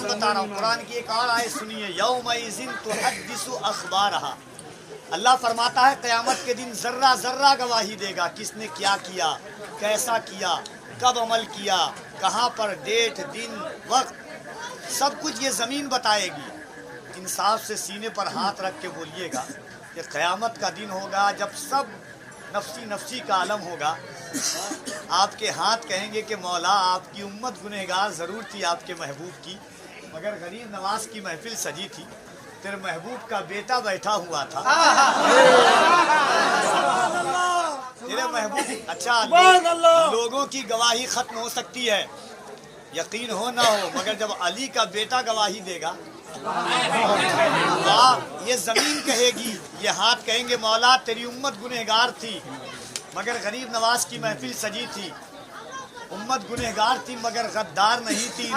कुरान बता रहा हूँ। कुरान की एक और आयत सुनिए, यौमइज़िन तुहद्दिसु अख़बारहा। अल्लाह फरमाता है क़यामत के दिन ज़र्रा ज़र्रा गवाही देगा, किसने क्या किया, कैसा किया, कब अमल किया, कहाँ पर, डेट, दिन, वक्त, सब कुछ ये ज़मीन बताएगी। इंसाफ से सीने पर हाथ रख के बोलिएगा कि क़यामत का दिन होगा जब सब नफसी नफसी का आलम होगा। आपके हाथ कहेंगे कि मौला आपकी उम्मत गुनहगार ज़रूर थी आपके महबूब की, मगर गरीब नवाज की महफिल सजी थी, तेरे महबूब का बेटा बैठा हुआ था। तेरे महबूब अच्छा लोगों की गवाही खत्म हो सकती है, यकीन हो ना हो, मगर जब अली का बेटा गवाही देगा ये ज़मीन कहेगी, ये हाथ कहेंगे मौला तेरी उम्मत गुनहगार थी मगर गरीब नवाज की महफिल सजी थी, उम्मत गुनहगार थी मगर गद्दार नहीं थी।